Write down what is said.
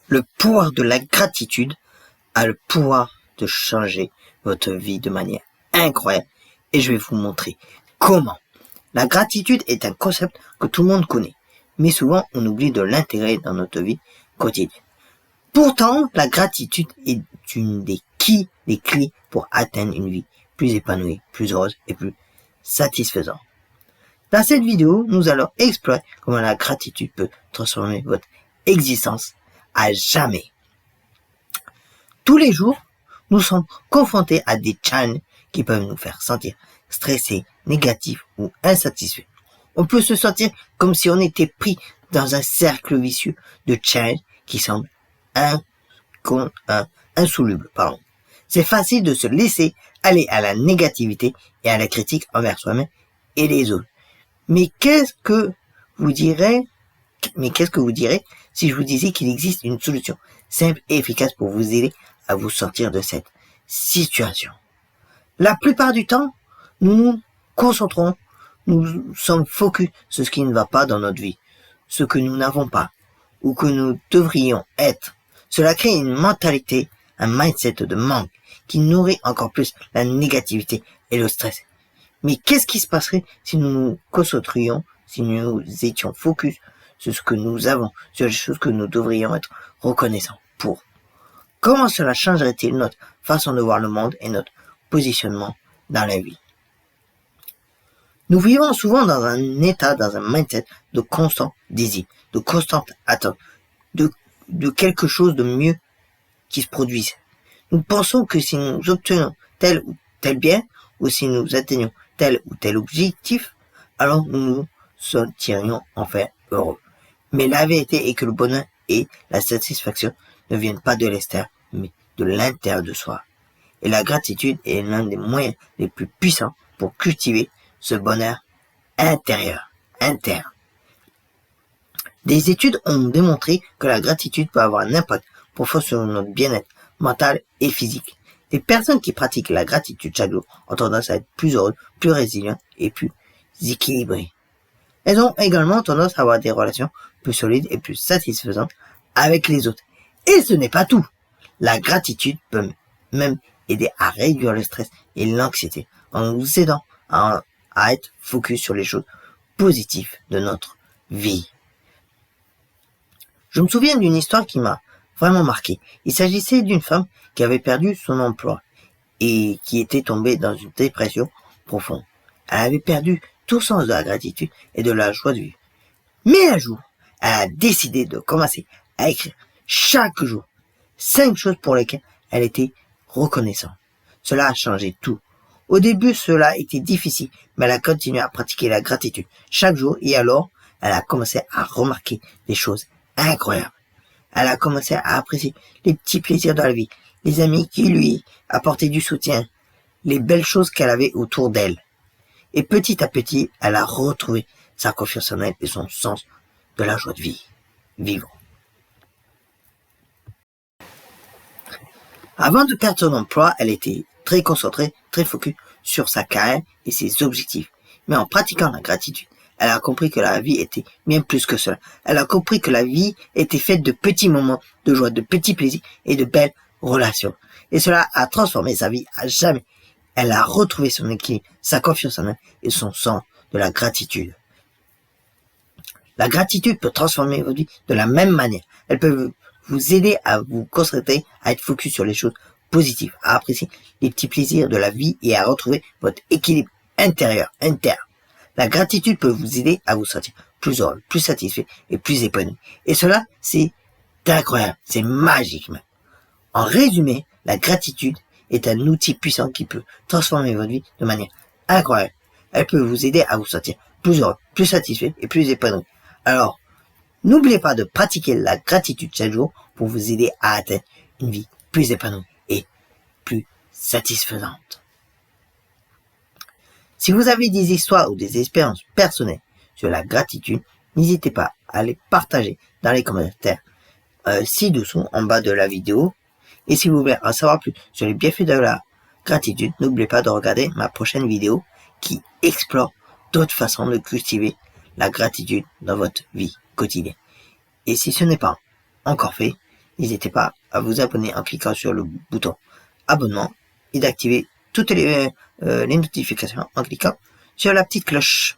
Le pouvoir de la gratitude a le pouvoir de changer votre vie de manière incroyable et je vais vous montrer comment. La gratitude est un concept que tout le monde connaît, mais souvent on oublie de l'intégrer dans notre vie quotidienne. Pourtant, la gratitude est une des clés pour atteindre une vie plus épanouie, plus heureuse et plus satisfaisante. Dans cette vidéo, nous allons explorer comment la gratitude peut transformer votre existence à jamais. Tous les jours, nous sommes confrontés à des challenges qui peuvent nous faire sentir stressés, négatifs ou insatisfaits. On peut se sentir comme si on était pris dans un cercle vicieux de challenges qui semblent insolubles. C'est facile de se laisser aller à la négativité et à la critique envers soi-même et les autres. Mais qu'est-ce que vous direz si je vous disais qu'il existe une solution simple et efficace pour vous aider à vous sortir de cette situation? La plupart du temps, nous nous concentrons, nous sommes focus sur ce qui ne va pas dans notre vie, ce que nous n'avons pas, ou que nous devrions être. Cela crée une mentalité, un mindset de manque, qui nourrit encore plus la négativité et le stress. Mais qu'est-ce qui se passerait si nous nous concentrions, si nous étions focus sur ce que nous avons, sur les choses que nous devrions être reconnaissants pour? Comment cela changerait-il notre façon de voir le monde et notre positionnement dans la vie? Nous vivons souvent dans un mindset de constant désir, de constante attente, de quelque chose de mieux qui se produise. Nous pensons que si nous obtenons tel ou tel bien, ou si nous atteignons tel ou tel objectif, alors nous nous sentirions enfin heureux. Mais la vérité est que le bonheur et la satisfaction ne viennent pas de l'extérieur, mais de l'intérieur de soi. Et la gratitude est l'un des moyens les plus puissants pour cultiver ce bonheur intérieur, interne. Des études ont démontré que la gratitude peut avoir un impact profond sur notre bien-être mental et physique. Les personnes qui pratiquent la gratitude chaque jour ont tendance à être plus heureuses, plus résilientes et plus équilibrées. Elles ont également tendance à avoir des relations plus solides et plus satisfaisantes avec les autres. Et ce n'est pas tout. La gratitude peut même aider à réduire le stress et l'anxiété en nous aidant à être focus sur les choses positives de notre vie. Je me souviens d'une histoire qui m'a vraiment marqué. Il s'agissait d'une femme qui avait perdu son emploi et qui était tombée dans une dépression profonde. Elle avait perdu tout sens de la gratitude et de la joie de vivre. Mais un jour, elle a décidé de commencer à écrire chaque jour 5 choses pour lesquelles elle était reconnaissante. Cela a changé tout. Au début, cela était difficile, mais elle a continué à pratiquer la gratitude chaque jour et alors, elle a commencé à remarquer des choses incroyables. Elle a commencé à apprécier les petits plaisirs de la vie, les amis qui lui apportaient du soutien, les belles choses qu'elle avait autour d'elle. Et petit à petit, elle a retrouvé sa confiance en elle et son sens de la joie de vivre. Avant de perdre son emploi, elle était très concentrée, très focus sur sa carrière et ses objectifs. Mais en pratiquant la gratitude, elle a compris que la vie était bien plus que cela. Elle a compris que la vie était faite de petits moments de joie, de petits plaisirs et de belles relations. Et cela a transformé sa vie à jamais. Elle a retrouvé son équilibre, sa confiance en elle et son sens de la gratitude. La gratitude peut transformer votre vie de la même manière. Elle peut vous aider à vous concentrer, à être focus sur les choses positives, à apprécier les petits plaisirs de la vie et à retrouver votre équilibre intérieur, interne. La gratitude peut vous aider à vous sentir plus heureux, plus satisfait et plus épanoui. Et cela, c'est incroyable, c'est magique même. En résumé, la gratitude est un outil puissant qui peut transformer votre vie de manière incroyable. Elle peut vous aider à vous sentir plus heureux, plus satisfait et plus épanoui. Alors, n'oubliez pas de pratiquer la gratitude chaque jour pour vous aider à atteindre une vie plus épanouie et plus satisfaisante. Si vous avez des histoires ou des expériences personnelles sur la gratitude, n'hésitez pas à les partager dans les commentaires ci-dessous en bas de la vidéo. Et si vous voulez en savoir plus sur les bienfaits de la gratitude, n'oubliez pas de regarder ma prochaine vidéo qui explore d'autres façons de cultiver la gratitude dans votre vie quotidienne. Et si ce n'est pas encore fait, n'hésitez pas à vous abonner en cliquant sur le bouton abonnement et d'activer toutes les notifications en cliquant sur la petite cloche.